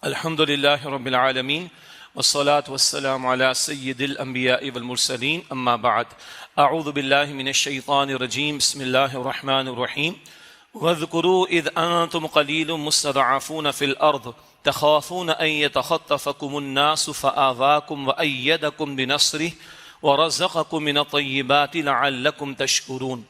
الحمد لله رب العالمين والصلاة والسلام على سيد الأنبياء والمرسلين أما بعد أعوذ بالله من الشيطان الرجيم بسم الله الرحمن الرحيم واذكروا إذ أنتم قليل مستضعفون في الأرض تخافون أن يتخطفكم الناس فآواكم وأيدكم بنصره ورزقكم من الطيبات لعلكم تشكرون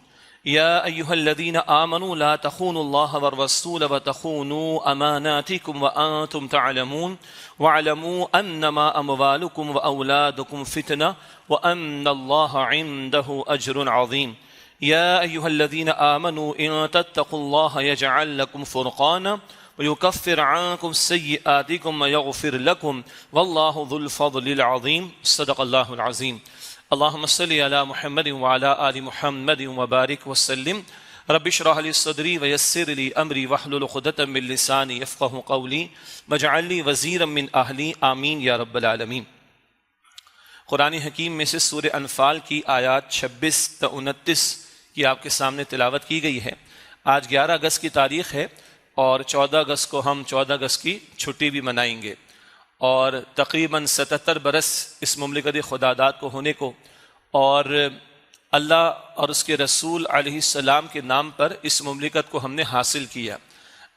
يا أيها الذين آمنوا لا تخونوا الله والرسول وتخونوا أماناتكم وأنتم تعلمون واعلموا أنما أموالكم وأولادكم فتنة وأن الله عنده أجر عظيم يا أيها الذين آمنوا إن تتقوا الله يجعل لكم فرقانا ويكفر عنكم سيئاتكم ويغفر لكم والله ذو الفضل العظيم صدق الله العظيم اللهم صل على محمد وعلى آل محمد وبارك وسلم رب اشرح لي صدري ويسر لي أمري واحلل عقدة من لساني يفقهوا قولي واجعل لي وزيرا من أهلي آمين يا رب العالمين۔ قرآن حکیم میں سے سورہ انفال کی آیات 26 تا 29 کی آپ کے سامنے تلاوت کی گئی ہے۔ آج 11 اگست کی تاریخ ہے اور 14 اگست کو ہم 14 اگست کی چھٹی بھی منائیں گے، اور تقریباً 77 برس اس مملکت خداداد کو ہونے کو، اور اللہ اور اس کے رسول علیہ السلام کے نام پر اس مملکت کو ہم نے حاصل کیا۔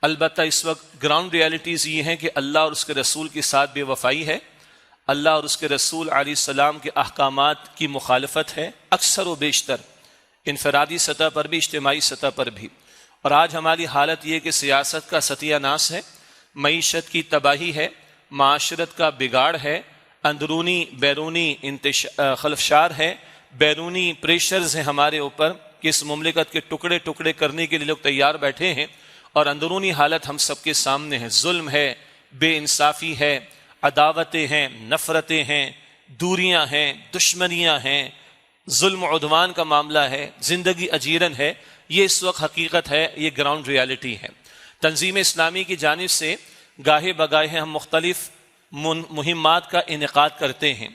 البتہ اس وقت گراؤنڈ ریالٹیز یہ ہیں کہ اللہ اور اس کے رسول کے ساتھ بے وفائی ہے، اللہ اور اس کے رسول علیہ السلام کے احکامات کی مخالفت ہے، اکثر و بیشتر، انفرادی سطح پر بھی اجتماعی سطح پر بھی۔ اور آج ہماری حالت یہ کہ سیاست کا ستیہ ناس ہے، معیشت کی تباہی ہے، معاشرت کا بگاڑ ہے، اندرونی بیرونی خلفشار ہے، بیرونی پریشرز ہیں ہمارے اوپر کہ اس مملکت کے ٹکڑے ٹکڑے کرنے کے لیے لوگ تیار بیٹھے ہیں، اور اندرونی حالت ہم سب کے سامنے ہے، ظلم ہے، بے انصافی ہے، عداوتیں ہیں، نفرتیں ہیں، دوریاں ہیں، دشمنیاں ہیں، ظلم و عدوان کا معاملہ ہے، زندگی اجیرن ہے۔ یہ اس وقت حقیقت ہے، یہ گراؤنڈ ریالٹی ہے۔ تنظیم اسلامی کی جانب سے گاہے بگاہے ہم مختلف مہمات کا انعقاد کرتے ہیں،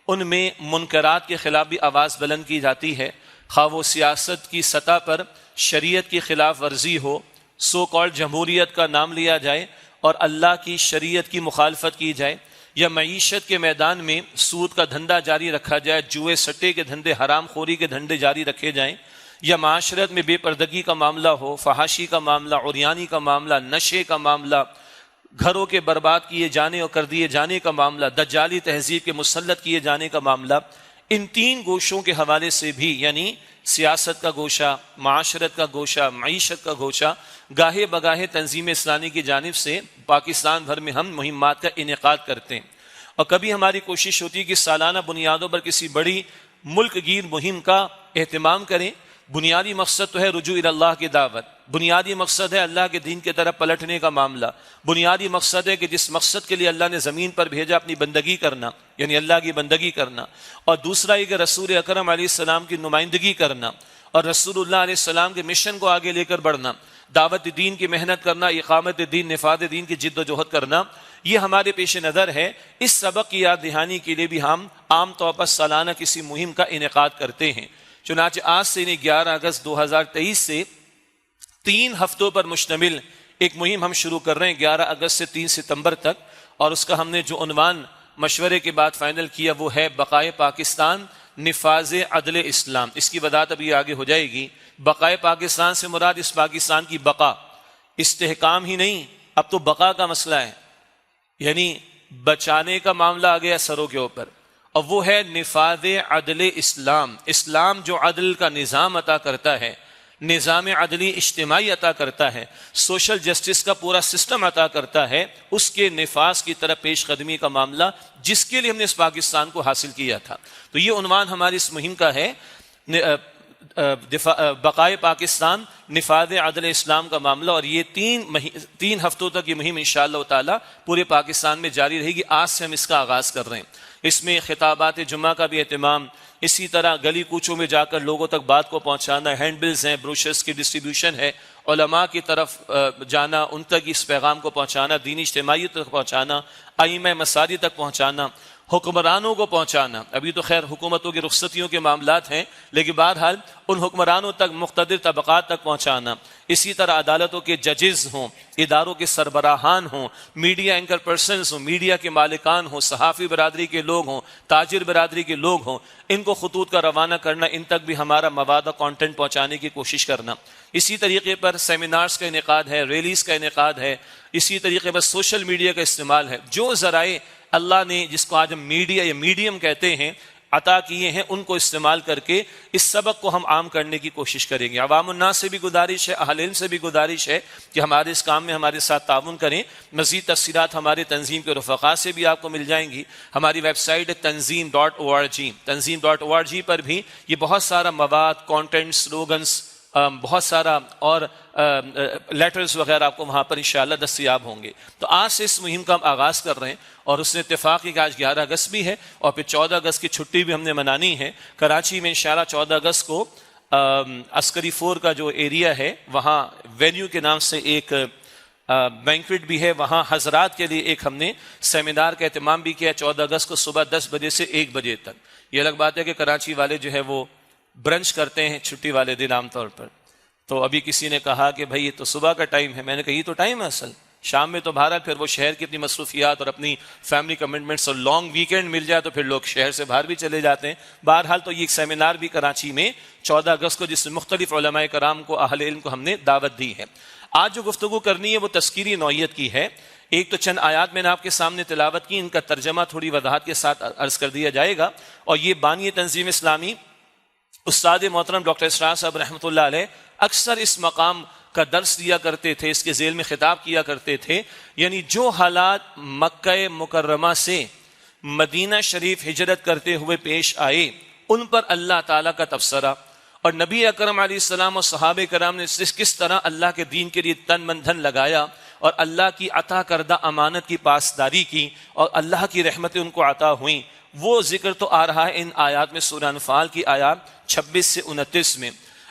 ان میں منکرات کے خلاف بھی آواز بلند کی جاتی ہے، خواہ وہ سیاست کی سطح پر شریعت کی خلاف ورزی ہو، سو کالڈ جمہوریت کا نام لیا جائے اور اللہ کی شریعت کی مخالفت کی جائے، یا معیشت کے میدان میں سود کا دھندا جاری رکھا جائے، جوئے سٹے کے دھندے، حرام خوری کے دھندے جاری رکھے جائیں، یا معاشرت میں بے پردگی کا معاملہ ہو، فحاشی کا معاملہ، عریانی کا معاملہ، نشے کا معاملہ، گھروں کے برباد کیے جانے اور کر دیے جانے کا معاملہ، دجالی تہذیب کے مسلط کیے جانے کا معاملہ، ان تین گوشوں کے حوالے سے بھی، یعنی سیاست کا گوشہ، معاشرت کا گوشہ، معیشت کا گوشہ، گاہے بگاہے تنظیم اسلامی کی جانب سے پاکستان بھر میں ہم مہمات کا انعقاد کرتے ہیں، اور کبھی ہماری کوشش ہوتی ہے کہ سالانہ بنیادوں پر کسی بڑی ملک گیر مہم کا اہتمام کریں۔ بنیادی مقصد تو ہے رجوع اللہ کی دعوت، بنیادی مقصد ہے اللہ کے دین کی طرف پلٹنے کا معاملہ، بنیادی مقصد ہے کہ جس مقصد کے لیے اللہ نے زمین پر بھیجا اپنی بندگی کرنا، یعنی اللہ کی بندگی کرنا، اور دوسرا یہ کہ رسول اکرم علیہ السلام کی نمائندگی کرنا اور رسول اللہ علیہ السلام کے مشن کو آگے لے کر بڑھنا، دعوت دین کی محنت کرنا، اقامت دین، نفاذ دین کی جد و جہد کرنا، یہ ہمارے پیش نظر ہے۔ اس سبق کی یاد دہانی کے لیے بھی ہم عام طور پر سالانہ کسی مہم کا انعقاد کرتے ہیں۔ چنانچہ آج سے 11 اگست 2023 سے 3 ہفتوں پر مشتمل ایک مہم ہم شروع کر رہے ہیں، 11 اگست سے 3 ستمبر تک، اور اس کا ہم نے جو عنوان مشورے کے بعد فائنل کیا وہ ہے بقائے پاکستان، نفاذ عدل اسلام۔ اس کی وضاحت ابھی آگے ہو جائے گی۔ بقائے پاکستان سے مراد اس پاکستان کی بقا، استحکام ہی نہیں، اب تو بقا کا مسئلہ ہے، یعنی بچانے کا معاملہ آ گیا سروں کے اوپر، اور وہ ہے نفاذ عدل اسلام۔ اسلام جو عدل کا نظام عطا کرتا ہے، نظام عدلی اجتماعی عطا کرتا ہے، سوشل جسٹس کا پورا سسٹم عطا کرتا ہے، اس کے نفاذ کی طرف پیش قدمی کا معاملہ، جس کے لیے ہم نے اس پاکستان کو حاصل کیا تھا۔ تو یہ عنوان ہماری اس مہم کا ہے، بقائے پاکستان، نفاذ عدل اسلام کا معاملہ، اور یہ 3 ہفتوں تک یہ مہم انشاءاللہ تعالی پورے پاکستان میں جاری رہے گی۔ آج سے ہم اس کا آغاز کر رہے ہیں۔ اس میں خطابات جمعہ کا بھی اہتمام، اسی طرح گلی کوچوں میں جا کر لوگوں تک بات کو پہنچانا، ہینڈ بلز ہیں، بروشرز کی ڈسٹریبیوشن ہے، علماء کی طرف جانا، ان تک اس پیغام کو پہنچانا، دینی اجتماعیت تک پہنچانا، ائمہ مساجد تک پہنچانا، حکمرانوں کو پہنچانا. ابھی تو خیر حکومتوں کی رخصتیوں کے معاملات ہیں، لیکن بہرحال ان حکمرانوں تک، مقتدر طبقات تک پہنچانا. اسی طرح عدالتوں کے ججز ہوں، اداروں کے سربراہان ہوں، میڈیا اینکر پرسنز ہوں، میڈیا کے مالکان ہوں، صحافی برادری کے لوگ ہوں، تاجر برادری کے لوگ ہوں، ان کو خطوط کا روانہ کرنا، ان تک بھی ہمارا مواد و کانٹینٹ پہنچانے کی کوشش کرنا. اسی طریقے پر سیمینارز کا انعقاد ہے، ریلیز کا انعقاد ہے. اسی طریقے پر سوشل میڈیا کا استعمال ہے. جو ذرائع اللہ نے، جس کو آج ہم میڈیا یا میڈیم کہتے ہیں، عطا کیے ہیں، ان کو استعمال کر کے اس سبق کو ہم عام کرنے کی کوشش کریں گے. عوام الناس سے بھی گزارش ہے، اہل علم سے بھی گزارش ہے کہ ہمارے اس کام میں ہمارے ساتھ تعاون کریں. مزید تفصیلات ہمارے تنظیم کے رفقا سے بھی آپ کو مل جائیں گی. ہماری ویب سائٹ ہے tanzeem.org. tanzeem.org پر بھی یہ بہت سارا مواد، کانٹینٹ، سلوگنز، بہت سارا اور لیٹرز وغیرہ آپ کو وہاں پر انشاءاللہ دستیاب ہوں گے. تو آج سے اس مہم کا ہم آغاز کر رہے ہیں، اور اس نے اتفاق کی کہ آج 11 اگست بھی ہے اور پھر 14 اگست کی چھٹی بھی ہم نے منانی ہے. کراچی میں انشاءاللہ 14 اگست کو عسکری فور کا جو ایریا ہے وہاں وینیو کے نام سے ایک بینکویٹ بھی ہے. وہاں حضرات کے لیے ایک ہم نے سیمینار کا اہتمام بھی کیا 14 اگست کو صبح 10 بجے سے 1 بجے تک. یہ الگ بات ہے کہ کراچی والے جو ہے وہ برنچ کرتے ہیں چھٹی والے دن عام طور پر. تو ابھی کسی نے کہا کہ بھائی یہ تو صبح کا ٹائم ہے. میں نے کہا یہ تو ٹائم ہے اصل، شام میں تو بھارت پھر وہ شہر کی اپنی مصروفیات اور اپنی فیملی کمٹمنٹس اور لانگ ویکینڈ مل جائے تو پھر لوگ شہر سے باہر بھی چلے جاتے ہیں. بہرحال تو یہ ایک سیمینار بھی کراچی میں 14 اگست کو، جس میں مختلف علماء کرام کو، اہل علم کو ہم نے دعوت دی ہے. آج جو گفتگو کرنی ہے وہ تذکیری نوعیت کی ہے. ایک تو چند آیات میں نے آپ کے سامنے تلاوت کی، ان کا ترجمہ تھوڑی وضاحت کے ساتھ عرض کر دیا جائے گا. اور یہ بانی تنظیم اسلامی استاد محترم ڈاکٹر اسرار صاحب رحمۃ اللہ علیہ اکثر اس مقام کا درس دیا کرتے تھے، اس کے ذیل میں خطاب کیا کرتے تھے. یعنی جو حالات مکہ مکرمہ سے مدینہ شریف ہجرت کرتے ہوئے پیش آئے، ان پر اللہ تعالیٰ کا تبصرہ، اور نبی اکرم علیہ السلام اور صحابہ کرام نے کس طرح اللہ کے دین کے لیے تن من دھن لگایا اور اللہ کی عطا کردہ امانت کی پاسداری کی اور اللہ کی رحمتیں ان کو عطا ہوئیں، وہ ذکر تو آ رہا ہے ان آیات میں. سورہ انفال کی آیات 26 سے 29 میں.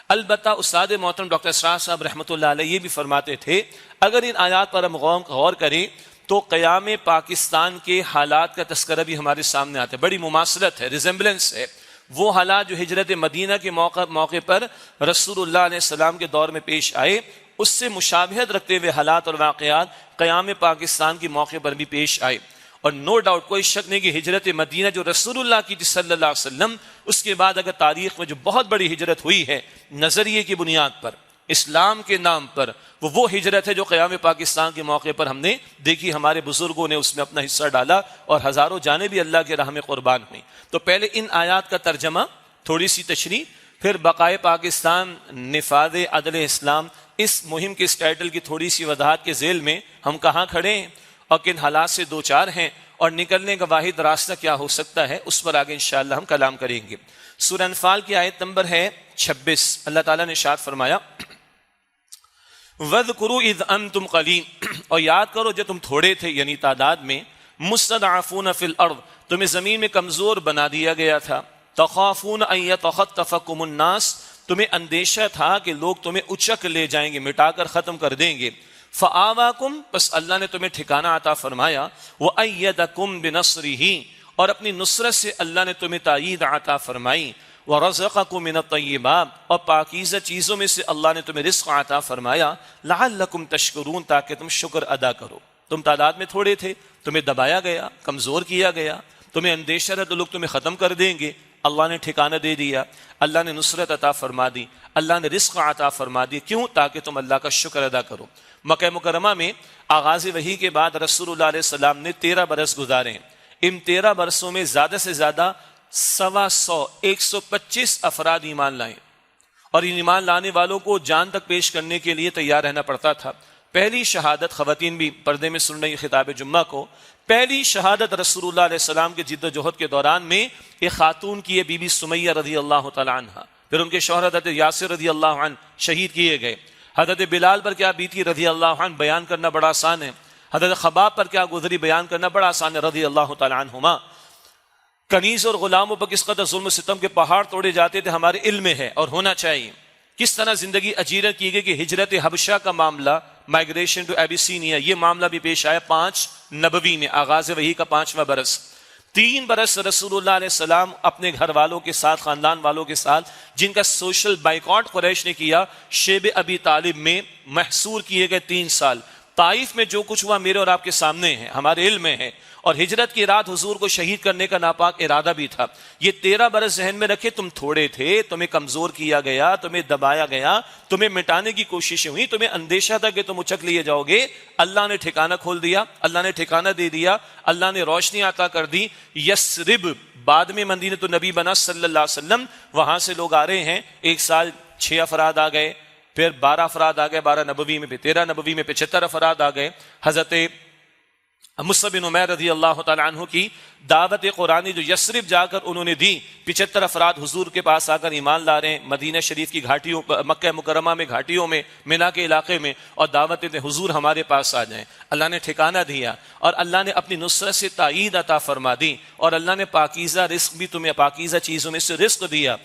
البتہ استاد محترم ڈاکٹر اسرار صاحب رحمۃ اللہ علیہ یہ بھی فرماتے تھے اگر ان آیات پر ہم غور کریں تو قیام پاکستان کے حالات کا تذکرہ بھی ہمارے سامنے آتا ہے. بڑی مماثلت ہے، ریزمبلنس ہے. وہ حالات جو ہجرت مدینہ کے موقع پر رسول اللہ علیہ السلام کے دور میں پیش آئے، اس سے مشابہت رکھتے ہوئے حالات اور واقعات قیام پاکستان کے موقع پر بھی پیش آئے. اور نو ڈاؤٹ، کوئی شک نہیں کہ ہجرت مدینہ جو رسول اللہ کی صلی اللہ علیہ وسلم، اس کے بعد اگر تاریخ میں جو بہت بڑی ہجرت ہوئی ہے نظریے کی بنیاد پر، اسلام کے نام پر، وہ ہجرت ہے جو قیام پاکستان کے موقع پر ہم نے دیکھی. ہمارے بزرگوں نے اس میں اپنا حصہ ڈالا اور ہزاروں جانیں بھی اللہ کے راہ میں قربان ہوئیں. تو پہلے ان آیات کا ترجمہ، تھوڑی سی تشریح، پھر بقائے پاکستان، نفاذ عدل اسلام، اس مہم کے اس ٹائٹل کی تھوڑی سی وضاحت کے ذیل میں ہم کہاں کھڑے ہیں اور کن حالات سے دو چار ہیں اور نکلنے کا واحد راستہ کیا ہو سکتا ہے، اس پر آگے انشاءاللہ ہم کلام کریں گے. سورہ انفال کی آیت نمبر ہے 26. اللہ تعالیٰ نے ارشاد فرمایا وَاذْكُرُوا إِذْ أَنْتُمْ قَلِيلٌ، اور یاد کرو جب تم تھوڑے تھے، یعنی تعداد میں، مستضعفون فی الارض، تمہیں زمین میں کمزور بنا دیا گیا تھا، تخافون ان یتخطفکم الناس، تمہیں اندیشہ تھا کہ لوگ تمہیں اچک لے جائیں گے، مٹا کر ختم کر دیں گے. فآواکم، بس اللہ نے تمہیں ٹھکانہ عطا فرمایا، وأیدکم بنصرہ، اور اپنی نصرت سے اللہ نے تمہیں تائید عطا فرمائی، ورزقکم من الطیبات، اور پاکیزہ چیزوں میں سے اللہ نے تمہیں رزق عطا فرمایا، لعلکم تشکرون، تاکہ تم شکر ادا کرو. تم تعداد میں تھوڑے تھے، تمہیں دبایا گیا، کمزور کیا گیا، تمہیں اندیشہ رہا تو لوگ تمہیں ختم کر دیں گے. اللہ نے ٹھکانہ دے دیا، اللہ نے نصرت عطا فرما دی، اللہ نے رزق عطا فرما دی. کیوں؟ تاکہ تم اللہ کا شکر ادا کرو. مکہ مکرمہ میں آغاز وحی کے بعد رسول اللہ علیہ السلام نے 13 برس گزارے ہیں. ان 13 برسوں میں زیادہ سے زیادہ 125 افراد ایمان لائے، اور ان ایمان لانے والوں کو جان تک پیش کرنے کے لیے تیار رہنا پڑتا تھا. پہلی شہادت، خواتین بھی پردے میں سن رہی خطاب جمعہ کو، پہلی شہادت رسول اللہ علیہ السلام کے جد و جہد کے دوران میں ایک خاتون کی ہے، بی بی سمیہ رضی اللہ تعالی عنہ. پھر ان کے شوہر حضرت یاسر رضی اللہ عنہ شہید کیے گئے. حضرت بلال پر کیا بیتی رضی اللہ عنہ بیان کرنا بڑا آسان ہے. حضرت خباب پر کیا گزری بیان کرنا بڑا آسان ہے رضی اللہ تعالی عنہما. کنیز اور غلاموں پر کس قدر ظلم و ستم کے پہاڑ توڑے جاتے تھے ہمارے علم میں ہے اور ہونا چاہیے. کس طرح زندگی اجیرت کی گئی کہ ہجرت حبشہ کا معاملہ، مائگریشن ٹو ایبیسینیا، یہ معاملہ بھی پیش آیا 5 نبوی میں، آغاز وحی کا 5واں برس. 3 برس رسول اللہ علیہ السلام اپنے گھر والوں کے ساتھ، خاندان والوں کے ساتھ، جن کا سوشل بائیکاٹ قریش نے کیا، شیب ابی طالب میں محصور کیے گئے 3 سال۔ طائف میں جو کچھ ہوا میرے اور آپ کے سامنے ہے، ہمارے علم میں ہے، اور ہجرت کی رات حضور کو شہید کرنے کا ناپاک ارادہ بھی تھا۔ یہ 13 برس ذہن میں رکھے، تم تھوڑے تھے، تمہیں کمزور کیا گیا، تمہیں دبایا گیا، تمہیں مٹانے کی کوششیں ہوئی، تمہیں اندیشہ تھا کہ تم اچک لیے جاؤ گے۔ اللہ نے ٹھکانہ کھول دیا، اللہ نے ٹھکانہ دے دیا، اللہ نے روشنی عطا کر دی۔ یثرب بعد میں مدینہ النبی بنا صلی اللہ علیہ وسلم، وہاں سے لوگ آ رہے ہیں۔ 1 سال 6 افراد آ گئے، پھر 12 افراد آ گئے، 12 نبوی میں، پھر 13 نبوی میں 75 افراد آ گئے۔ حضرت مصعب بن عمیر رضی اللہ تعالیٰ عنہ کی دعوت قرآنی جو یثرب جا کر انہوں نے دی، 75 افراد حضور کے پاس آ کر ایمان لا رہے ہیں، مدینہ شریف کی گھاٹیوں، مکہ مکرمہ میں گھاٹیوں میں، مینا کے علاقے میں، اور دعوت دیتے حضور ہمارے پاس آ جائیں۔ اللہ نے ٹھکانہ دیا اور اللہ نے اپنی نصرت سے تائید عطا فرما دی، اور اللہ نے پاکیزہ رزق بھی تمہیں، پاکیزہ چیزوں میں سے رزق دیا۔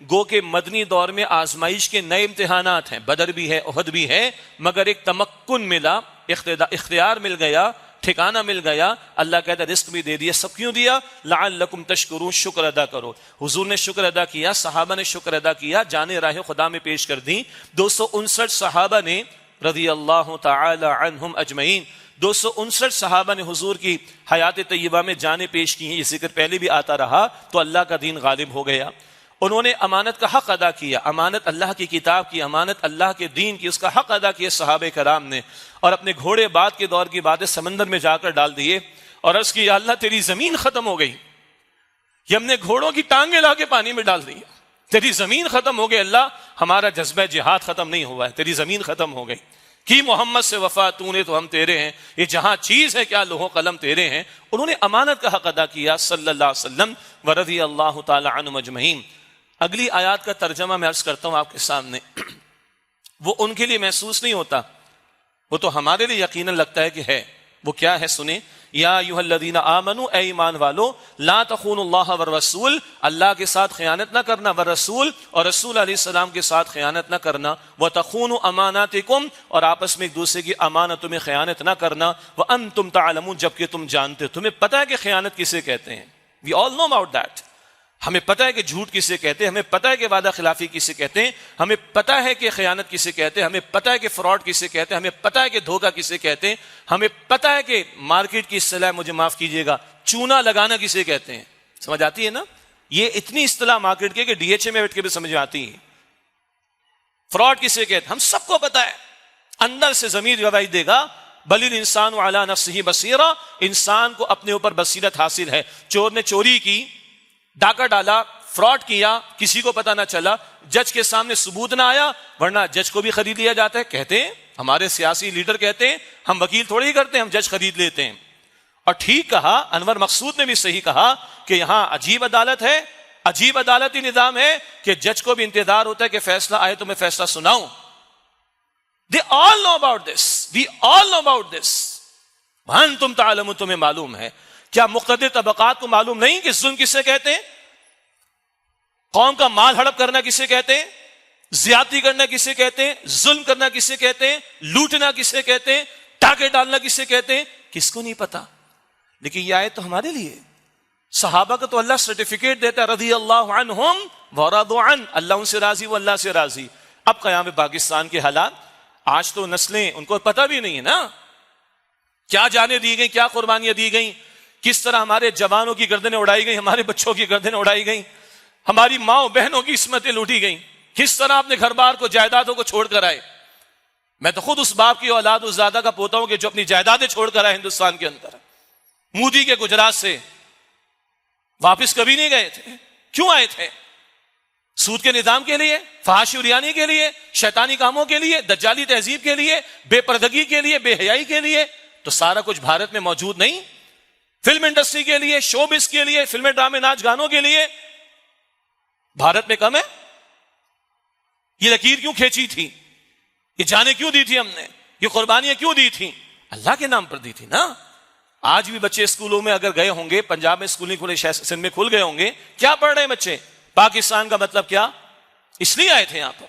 گو کہ مدنی دور میں آزمائش کے نئے امتحانات ہیں، بدر بھی ہے، احد بھی ہے، مگر ایک تمکن ملا، اختیار مل گیا، ٹھکانہ مل گیا۔ اللہ کہتا ہے رزق بھی دے دیا۔ سب کیوں دیا؟ لعلکم تشکرون، شکر ادا کرو۔ حضور نے شکر ادا کیا، صحابہ نے شکر ادا کیا، جانیں راہ خدا میں پیش کر دی۔ 259 صحابہ نے رضی اللہ تعالی عنہم اجمعین، 259 صحابہ نے حضور کی حیات طیبہ میں جانیں پیش کی ہیں۔ یہ ذکر پہلے بھی آتا رہا، تو اللہ کا دین غالب ہو گیا۔ انہوں نے امانت کا حق ادا کیا، امانت اللہ کی کتاب کی، امانت اللہ کے دین کی، اس کا حق ادا کیا صحابہ کرام نے، اور اپنے گھوڑے بعد کے دور کی باتیں سمندر میں جا کر ڈال دیے اور عرض کی، یا اللہ تیری زمین ختم ہو گئی، یہ ہم نے گھوڑوں کی ٹانگیں لا کے پانی میں ڈال دی، تیری زمین ختم ہو گئی، اللہ ہمارا جذبہ جہاد ختم نہیں ہوا ہے، تیری زمین ختم ہو گئی، کی محمد سے وفا تو نے تو ہم تیرے ہیں، یہ جہاں چیز ہے کیا لوح و قلم تیرے ہیں۔ انہوں نے امانت کا حق ادا کیا صلی اللہ علیہ وسلم ورضی اللہ تعالی عنہم اجمعین۔ اگلی آیات کا ترجمہ میں عرض کرتا ہوں آپ کے سامنے، وہ ان کے لیے محسوس نہیں ہوتا، وہ تو ہمارے لیے یقیناً لگتا ہے کہ ہے۔ وہ کیا ہے سنیں، یا ایھا الذین آمنوا، اے ایمان والو، لا تخونوا اللہ والرسول، اللہ کے ساتھ خیانت نہ کرنا، والرسول، اور رسول علیہ السلام کے ساتھ خیانت نہ کرنا، وتخونوا اماناتکم، اور آپس میں ایک دوسرے کی امانتوں میں خیانت نہ کرنا، وانتم تعلمون، جبکہ تم جانتے ہو، تمہیں پتہ ہے کہ خیانت کسے کہتے ہیں، وی آل نو اباؤٹ دیٹ، ہمیں پتہ ہے کہ جھوٹ کسے کہتے ہیں، ہمیں پتہ ہے کہ وعدہ خلافی کسے کہتے ہیں، ہمیں پتہ ہے کہ خیانت کسے کہتے ہیں، ہمیں پتہ ہے کہ فراڈ کسے کہتے ہیں، ہمیں پتہ ہے کہ دھوکہ کسے کہتے ہیں، ہمیں پتہ ہے کہ مارکیٹ کی اصطلاح، مجھے معاف کیجئے گا، چونا لگانا کسے کہتے ہیں۔ سمجھ آتی ہے نا؟ یہ اتنی اصطلاح مارکیٹ کی کہ ڈی ایچ اے میں بیٹھ کے بھی سمجھ آتی ہے۔ فراڈ کسے کہتے ہیں ہم سب کو پتہ ہے، اندر سے ضمیر گواہی دے گا، بل الانسان علی نفسہ بصیرہ، انسان کو اپنے اوپر بصیرت حاصل ہے۔ چور نے چوری کی، ڈاکہ ڈالا، فراڈ کیا، کسی کو پتہ نہ چلا، جج کے سامنے ثبوت نہ آیا، ورنہ جج کو بھی خرید لیا جاتا ہے۔ کہتے ہیں ہمارے سیاسی لیڈر کہتے ہیں ہم وکیل تھوڑی ہی کرتے ہیں، ہم جج خرید لیتے ہیں۔ اور ٹھیک کہا، انور مقصود نے بھی صحیح کہا کہ یہاں عجیب عدالت ہے، عجیب عدالتی نظام ہے کہ جج کو بھی انتظار ہوتا ہے کہ فیصلہ آئے تو میں فیصلہ سناؤں۔ They all know about this. We all know about this. وَأَنْتُمْ تَعْلَمُونَ، تمہیں معلوم ہے۔ کیا مقتدر طبقات کو معلوم نہیں کہ ظلم کسے کہتے ہیں؟ قوم کا مال ہڑپ کرنا کسے کہتے ہیں؟ زیادتی کرنا کسے کہتے ہیں؟ ظلم کرنا کسے کہتے ہیں؟ لوٹنا کسے کہتے ہیں؟ ٹاکے ڈالنا کسے کہتے ہیں؟ کس کو نہیں پتا؟ لیکن یہ آیت تو ہمارے لیے، صحابہ کا تو اللہ سرٹیفکیٹ دیتا ہے، رضی اللہ عنہم ورضوا عنہ، اللہ ان سے راضی، وہ اللہ سے راضی۔ اب قیام پاکستان کے حالات، آج تو نسلیں ان کو پتہ بھی نہیں ہے نا کیا جانیں دی گئیں، کیا قربانیاں دی گئیں، کس طرح ہمارے جوانوں کی گردنیں اڑائی گئیں، ہمارے بچوں کی گردنیں اڑائی گئیں، ہماری ماں بہنوں کی عصمتیں لوٹی گئیں، کس طرح اپنے گھر بار کو، جائیدادوں کو چھوڑ کر آئے۔ میں تو خود اس باپ کی اولاد، اس زادہ کا پوتا ہوں کہ جو اپنی جائیدادیں چھوڑ کر آئے ہندوستان کے اندر، مودی کے گجرات سے واپس کبھی نہیں گئے تھے۔ کیوں آئے تھے؟ سود کے نظام کے لیے، فحاشی و ریانی کے لیے، شیطانی کاموں کے لیے، دجالی تہذیب کے لیے، بے پردگی کے لیے، بے حیائی کے لیے۔ تو سارا کچھ بھارت میں موجود نہیں؟ فلم انڈسٹری کے لیے، شوبز کے لیے، فلمیں، ڈرامے، ناچ گانوں کے لیے بھارت میں کم ہے؟ یہ لکیر کیوں کھینچی تھی؟ یہ جانیں کیوں دی تھی ہم نے؟ یہ قربانیاں کیوں دی تھی؟ اللہ کے نام پر دی تھی نا۔ آج بھی بچے اسکولوں میں اگر گئے ہوں گے، پنجاب میں اسکول نہیں کھلے، سندھ میں کھل گئے ہوں گے، کیا پڑھ رہے ہیں بچے؟ پاکستان کا مطلب کیا؟ اس لیے آئے تھے یہاں پر۔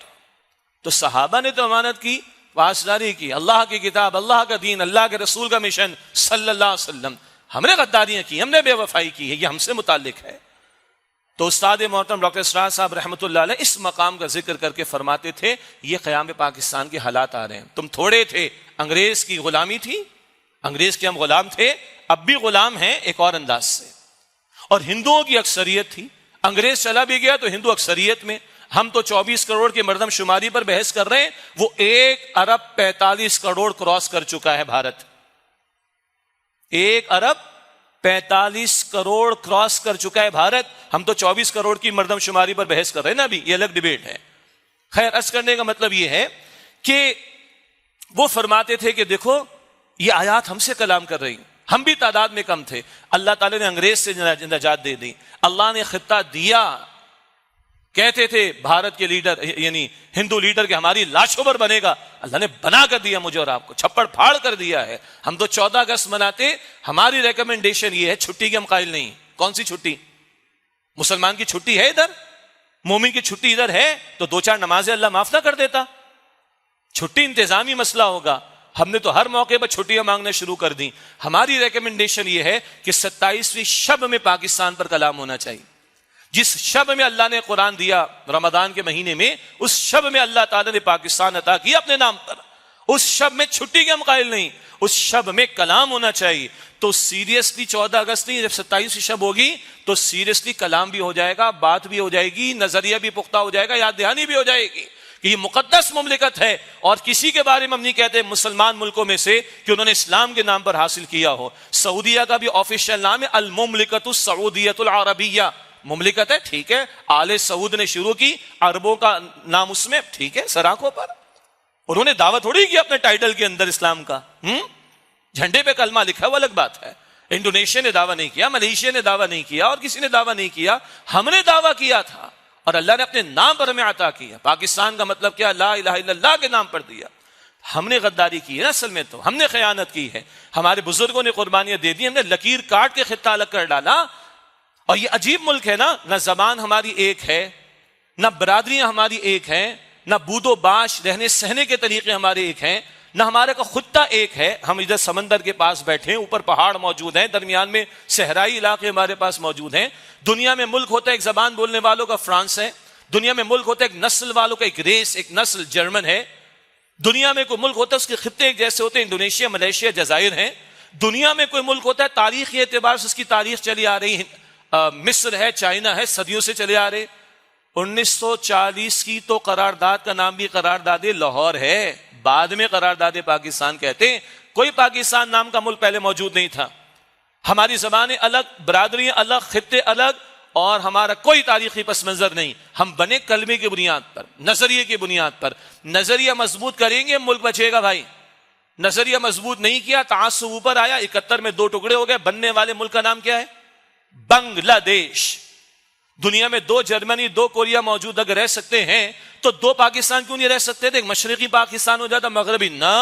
تو صحابہ نے تو امانت کی، پاسداری کی، اللہ کی کتاب، اللہ کا دین، اللہ کے رسول کا مشن صلی اللہ علیہ وسلم۔ ہم نے غداریاں کی، ہم نے بے وفائی کی ہے، یہ ہم سے متعلق ہے۔ تو استاد محترم ڈاکٹر اسرار صاحب رحمۃ اللہ علیہ اس مقام کا ذکر کر کے فرماتے تھے یہ قیام پاکستان کے حالات آ رہے ہیں، تم تھوڑے تھے، انگریز کی غلامی تھی، انگریز کے ہم غلام تھے، اب بھی غلام ہیں ایک اور انداز سے، اور ہندوؤں کی اکثریت تھی، انگریز چلا بھی گیا تو ہندو اکثریت میں، ہم تو 24 کروڑ کی مردم شماری پر بحث کر رہے ہیں، وہ 1 ارب 45 کروڑ کراس کر چکا ہے بھارت، 1 ارب 45 کروڑ کراس کر چکا ہے بھارت، ہم تو 24 کروڑ کی مردم شماری پر بحث کر رہے ہیں نا، ابھی یہ الگ ڈیبیٹ ہے۔ خیر، عرض کرنے کا مطلب یہ ہے کہ وہ فرماتے تھے کہ دیکھو یہ آیات ہم سے کلام کر رہی، ہم بھی تعداد میں کم تھے، اللہ تعالیٰ نے انگریز سے نجات دے دی، اللہ نے خطہ دیا، کہتے تھے بھارت کے لیڈر یعنی ہندو لیڈر کہ ہماری لاشوں پر بنے گا، اللہ نے بنا کر دیا مجھے اور آپ کو، چھپڑ پھاڑ کر دیا ہے۔ ہم تو 14 اگست مناتے، ہماری ریکمنڈیشن یہ ہے، چھٹی کے ہم قائل نہیں۔ کون سی چھٹی؟ مسلمان کی چھٹی ہے ادھر، مومن کی چھٹی ادھر ہے، تو 2-4 نمازیں اللہ معاف نہ کر دیتا؟ چھٹی انتظامی مسئلہ ہوگا، ہم نے تو ہر موقع پر چھٹیاں مانگنا شروع کر دی۔ ہماری ریکمنڈیشن یہ ہے کہ 27ویں شب میں پاکستان پر کلام ہونا چاہیے، جس شب میں اللہ نے قرآن دیا رمضان کے مہینے میں، اس شب میں اللہ تعالیٰ نے پاکستان عطا کیا اپنے نام پر، اس شب میں چھٹی کے ہم قائل نہیں، اس شب میں کلام ہونا چاہیے۔ تو سیریسلی 14 اگست نہیں، جب 27ویں شب ہوگی تو سیریسلی کلام بھی ہو جائے گا، بات بھی ہو جائے گی، نظریہ بھی پختہ ہو جائے گا، یاد دہانی بھی ہو جائے گی کہ یہ مقدس مملکت ہے، اور کسی کے بارے میں ہم نہیں کہتے مسلمان ملکوں میں سے کہ انہوں نے اسلام کے نام پر حاصل کیا ہو۔ سعودیہ کا بھی آفیشیل نام ہے المملکۃ السعودیۃ العربیہ، مملکت ہے، ٹھیک ہے، آل سعود نے شروع کی، عربوں کا نام اس میں، ٹھیک ہے، سر آنکھوں پر، انہوں نے دعوت تھوڑی کی اپنے ٹائٹل کے اندر اسلام کا، جھنڈے پہ کلمہ لکھا، وہ الگ بات ہے۔ انڈونیشیا نے دعویٰ نہیں کیا، ملیشیا نے دعویٰ نہیں کیا، اور کسی نے دعویٰ نہیں کیا، ہم نے دعویٰ کیا تھا، اور اللہ نے اپنے نام پر ہمیں عطا کیا۔ پاکستان کا مطلب کیا؟ لا الہ الا اللہ کے نام پر دیا۔ ہم نے غداری کی ہے نا، اصل میں تو ہم نے خیانت کی ہے، ہمارے بزرگوں نے قربانیاں دے دی، ہم نے لکیر کاٹ کے خطہ الگ کر ڈالا۔ اور یہ عجیب ملک ہے نا، نہ زبان ہماری ایک ہے، نہ برادریاں ہماری ایک ہیں، نہ بود و باش رہنے سہنے کے طریقے ہمارے ایک ہیں، نہ ہمارے کا خطہ ایک ہے۔ ہم ادھر سمندر کے پاس بیٹھے ہیں، اوپر پہاڑ موجود ہیں، درمیان میں صحرائی علاقے ہمارے پاس موجود ہیں۔ دنیا میں ملک ہوتا ہے ایک زبان بولنے والوں کا فرانس ہے، دنیا میں ملک ہوتا ہے ایک نسل والوں کا، ایک ریس، ایک نسل جرمن ہے۔ دنیا میں کوئی ملک ہوتا ہے اس کے خطے ایک جیسے ہوتے ہیں، انڈونیشیا، ملیشیا، جزائر ہیں۔ دنیا میں کوئی ملک ہوتا ہے تاریخی اعتبار سے اس کی تاریخ چلی آ رہی ہے، مصر ہے، چائنا ہے، صدیوں سے چلے آ رہے۔ 1940 کی تو قرارداد کا نام بھی قرارداد لاہور ہے، بعد میں قرارداد پاکستان کہتے ہیں۔ کوئی پاکستان نام کا ملک پہلے موجود نہیں تھا۔ ہماری زبانیں الگ، برادریاں الگ، خطے الگ، اور ہمارا کوئی تاریخی پس منظر نہیں۔ ہم بنے کلمے کی بنیاد پر، نظریے کی بنیاد پر۔ نظریہ مضبوط کریں گے ملک بچے گا بھائی، نظریہ مضبوط نہیں کیا، تعصب اوپر آیا، 71 میں 2 ٹکڑے ہو گئے۔ بننے والے ملک کا نام کیا ہے؟ بنگلہ دیش۔ دنیا میں 2 جرمنی، 2 کوریا موجود اگر رہ سکتے ہیں تو 2 پاکستان کیوں نہیں رہ سکتے تھے؟ ایک مشرقی پاکستان ہو جاتا، مغربی نہ۔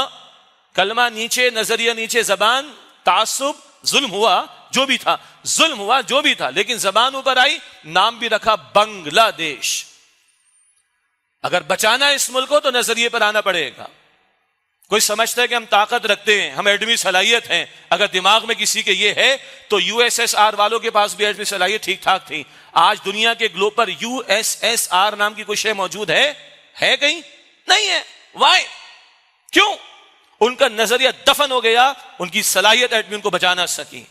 کلمہ نیچے، نظریہ نیچے، زبان، تعصب، ظلم ہوا جو بھی تھا، ظلم ہوا جو بھی تھا، لیکن زبان اوپر آئی، نام بھی رکھا بنگلہ دیش۔ اگر بچانا ہے اس ملک کو تو نظریے پر آنا پڑے گا۔ کوئی سمجھتا ہے کہ ہم طاقت رکھتے ہیں، ہم ایٹمی صلاحیت ہیں، اگر دماغ میں کسی کے یہ ہے تو یو ایس ایس آر والوں کے پاس بھی ایٹمی صلاحیت ٹھیک ٹھاک تھی۔ آج دنیا کے گلوب پر یو ایس ایس آر نام کی کوئی شے موجود ہے کہیں؟ نہیں ہے۔ وائی؟ کیوں؟ ان کا نظریہ دفن ہو گیا، ان کی صلاحیت ایٹمی ان کو بچا نہ سکی۔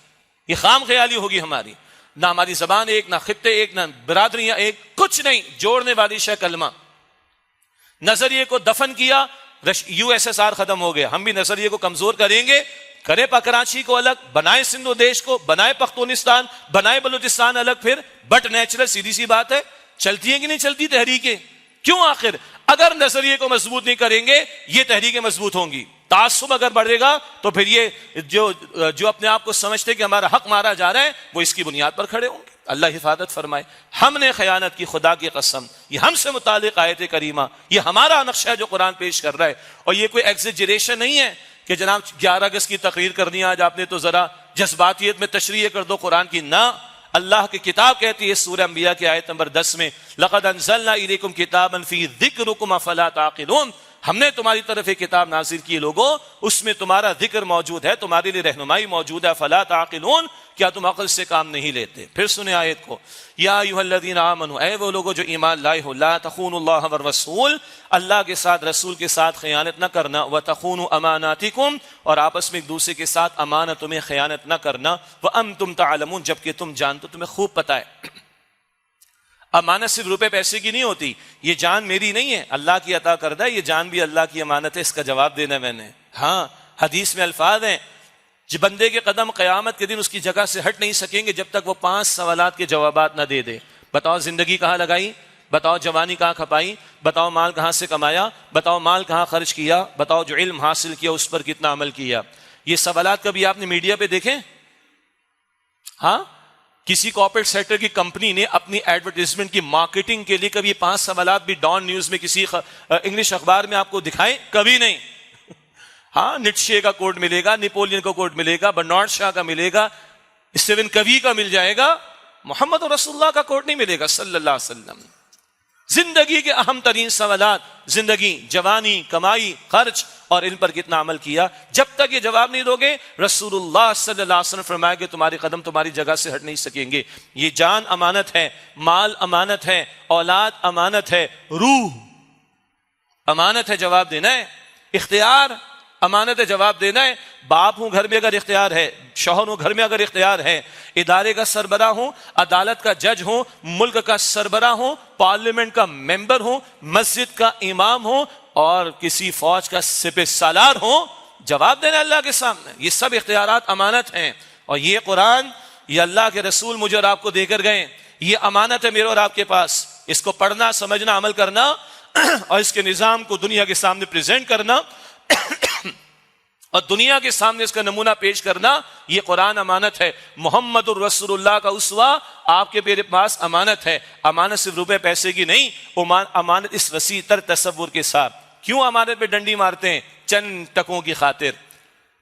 یہ خام خیالی ہوگی ہماری، نہ ہماری زبان ایک، نہ خطے ایک، نہ برادریاں ایک، کچھ نہیں، جوڑنے والی شے کلمہ۔ نظریے کو دفن کیا، یو ایس ایس آر ختم ہو گیا۔ ہم بھی نظریے کو کمزور کریں گے، کرے کراچی کو الگ، بنائے سندھ و دیش کو، بنائے پختونستان، بنائے بلوچستان الگ، پھر بٹ نیچرل، سیدھی سی بات ہے، چلتی ہے کہ نہیں چلتی تحریکیں؟ کیوں؟ آخر اگر نظریے کو مضبوط نہیں کریں گے یہ تحریکیں مضبوط ہوں گی۔ تعصب اگر بڑھے گا تو پھر یہ جو اپنے آپ کو سمجھتے کہ ہمارا حق مارا جا رہا ہے وہ اس کی بنیاد پر کھڑے ہوں گے۔ اللہ حفاظت فرمائے۔ ہم نے خیانت کی، خدا کی قسم، یہ ہم سے متعلق آیت کریمہ، یہ ہمارا نقشہ ہے جو قرآن پیش کر رہا ہے، اور یہ کوئی ایگزیجریشن نہیں ہے کہ جناب 11 اگست کی تقریر کرنی ہے آج آپ نے تو ذرا جذباتیت میں تشریح کر دو قرآن کی۔ نہ، اللہ کی کتاب کہتی ہے سورہ انبیاء کی آیت نمبر 10 میں، لَقَدْ أَنزَلْنَا إِلَيْكُمْ كِتَابًا فِيهِ ذِكْرُكُمْ أَفَلَا تَعْقِلُونَ، ہم نے تمہاری طرف ایک کتاب نازل کی لوگوں، اس میں تمہارا ذکر موجود ہے، تمہارے لیے رہنمائی موجود ہے، فلا تعقلون، کیا تم عقل سے کام نہیں لیتے؟ پھر سنیں آیت کو، یا ایھا الذین آمنوا، اے وہ لوگوں جو ایمان لائے ہو، لا تخونوا اللہ والرسول، اللہ کے ساتھ رسول کے ساتھ خیانت نہ کرنا، وتخونوا اماناتکم، اور آپس میں ایک دوسرے کے ساتھ امانتوں میں خیانت نہ کرنا، وانتم تعلمون، جبکہ تم جانتے ہو، تمہیں خوب پتہ ہے۔ امانت صرف روپے پیسے کی نہیں ہوتی، یہ جان میری نہیں ہے، اللہ کی عطا کردہ ہے، یہ جان بھی اللہ کی امانت ہے، اس کا جواب دینا میں نے۔ ہاں، حدیث میں الفاظ ہیں، جو بندے کے قدم قیامت کے دن اس کی جگہ سے ہٹ نہیں سکیں گے جب تک وہ 5 سوالات کے جوابات نہ دے دے۔ بتاؤ زندگی کہاں لگائی، بتاؤ جوانی کہاں کھپائی، بتاؤ مال کہاں سے کمایا، بتاؤ مال کہاں خرچ کیا، بتاؤ جو علم حاصل کیا اس پر کتنا عمل کیا۔ یہ سوالات کبھی آپ نے میڈیا پہ دیکھیں؟ ہاں، کسی کارپوریٹ سیکٹر کی کمپنی نے اپنی ایڈورٹائزمنٹ کی مارکیٹنگ کے لیے کبھی 5 سوالات بھی ڈان نیوز میں کسی انگلش اخبار میں آپ کو دکھائیں؟ کبھی نہیں۔ ہاں، نیٹشے کا کوٹ ملے گا، نیپولین کا کوٹ ملے گا، برنارڈ شاہ کا ملے گا، اسٹیون کوی کا مل جائے گا، محمد رسول اللہ کا کوٹ نہیں ملے گا صلی اللہ علیہ وسلم۔ زندگی کے اہم ترین سوالات، زندگی، جوانی، کمائی، خرچ اور ان پر کتنا عمل کیا، جب تک یہ جواب نہیں دو گے رسول اللہ صلی اللہ علیہ وسلم فرمائے گے تمہارے قدم تمہاری جگہ سے ہٹ نہیں سکیں گے۔ یہ جان امانت ہے، مال امانت ہے، اولاد امانت ہے، روح امانت ہے، جواب دینا ہے، اختیار امانت ہے، جواب دینا ہے۔ باپ ہوں گھر میں اگر اختیار ہے، شوہر ہوں گھر میں اگر اختیار ہے، ادارے کا سربراہ ہوں، عدالت کا جج ہوں، ملک کا سربراہ ہوں، پارلیمنٹ کا ممبر ہوں، مسجد کا امام ہوں اور کسی فوج کا سپہ سالار ہوں، جواب دینا اللہ کے سامنے۔ یہ سب اختیارات امانت ہیں، اور یہ قرآن، یہ اللہ کے رسول مجھے اور آپ کو دے کر گئے، یہ امانت ہے میرے اور آپ کے پاس۔ اس کو پڑھنا، سمجھنا، عمل کرنا اور اس کے نظام کو دنیا کے سامنے پریزنٹ کرنا اور دنیا کے سامنے اس کا نمونہ پیش کرنا، یہ قرآن امانت ہے۔ محمد الرسول اللہ کا اسوہ آپ کے میرے پاس امانت ہے۔ امانت صرف روپے پیسے کی نہیں، امانت اس وسیع تر تصور کے ساتھ۔ کیوں امانت پہ ڈنڈی مارتے ہیں؟ چند ٹکوں کی خاطر۔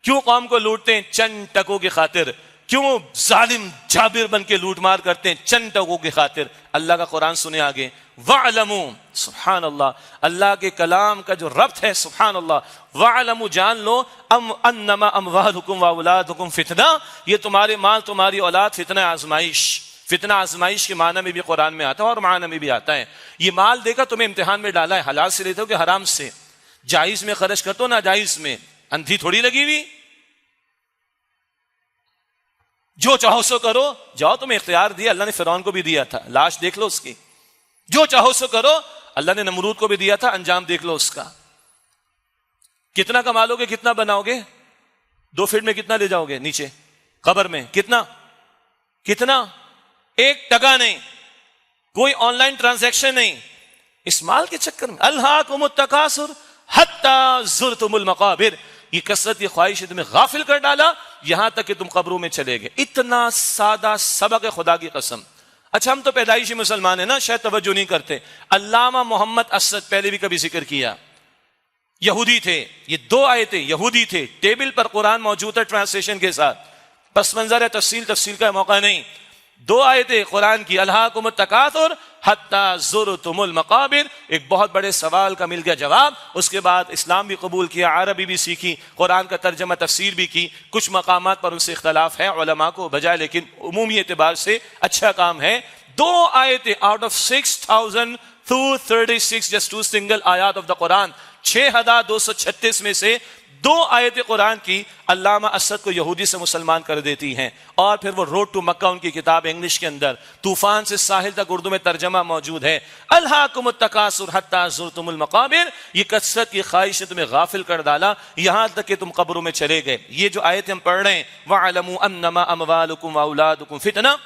کیوں قوم کو لوٹتے ہیں؟ چند ٹکوں کی خاطر۔ کیوں ظالم جابر بن کے لوٹ مار کرتے ہیں؟ چند ٹکوں کی خاطر۔ اللہ کا قرآن سنے آگے، وَاعْلَمُوا، سبحان اللہ، اللہ کے کلام کا جو ربط ہے، سبحان اللہ، وَاعْلَمُوا، جان لو، انما اموالکم واولادکم فتنہ، یہ تمہارے مال تمہاری اولاد فتنہ آزمائش۔ فتنہ آزمائش کے معنی میں بھی قرآن میں آتا ہے اور معنی میں بھی آتا ہے۔ یہ مال دے کر تمہیں امتحان میں ڈالا ہے، حلال سے لیتے ہو کہ حرام سے، جائز میں خرچ کرتے ہو ناجائز میں، اندھی تھوڑی لگی ہوئی، جو چاہو سو کرو، جاؤ، تمہیں اختیار دیا، اللہ نے فرعون کو بھی دیا تھا، لاش دیکھ لو اس کی، جو چاہو سو کرو، اللہ نے نمرود کو بھی دیا تھا، انجام دیکھ لو اس کا۔ کتنا کما لو گے، کتنا بناؤ گے؟ 2 فٹ میں کتنا لے جاؤ گے نیچے قبر میں؟ کتنا 1 ٹکا نہیں، کوئی آن لائن ٹرانزیکشن نہیں، اس مال کے چکر میں الہاکم التکاثر حتی زرتم المقابر، یہ کثرت کی خواہش نے تمہیں غافل کر ڈالا یہاں تک کہ تم قبروں میں چلے گئے۔ اتنا سادہ سبق ہے، خدا کی قسم۔ اچھا، ہم تو پیدائشی مسلمان ہیں نا، شاید توجہ نہیں کرتے۔ علامہ محمد اسد پہلے بھی کبھی ذکر کیا، یہودی تھے، یہ 2 آیتیں یہودی تھے، ٹیبل پر قرآن موجود ہے ٹرانسلیشن کے ساتھ، پس منظر ہے، تفصیل کا موقع نہیں۔ 2 آیتیں قرآن کی، الہاکم التکاثر حتی زرتم المقابر، ایک بہت بڑے سوال کا مل گیا جواب۔ اس کے بعد اسلام بھی قبول کیا، عربی بھی سیکھی، قرآن کا ترجمہ تفسیر بھی کی، کچھ مقامات پر ان سے اختلاف ہے علماء کو بجائے، لیکن عمومی اعتبار سے اچھا کام ہے۔ 2 آیتیں آؤٹ آف 6236 جسٹ 2 سنگل آیات آف دا قرآن، 6236 میں سے 2 آیتیں قرآن کی علامہ اسد کو یہودی سے مسلمان کر دیتی ہیں، اور پھر وہ روڈ ٹو مکہ ان کی کتاب انگلش کے اندر، طوفان سے ساحل تک اردو میں ترجمہ موجود ہے، الہاکم التکاثر حتی زرتم المقابر، یہ کثرت کی خواہش نے تمہیں غافل کر ڈالا یہاں تک کہ تم قبروں میں چلے گئے۔ یہ جو آیتیں ہم پڑھ رہے ہیں، وَاعْلَمُوا أَنَّمَا أَمْوَالُكُمْ وَأَوْلَادُكُمْ فِتْنَةٌ،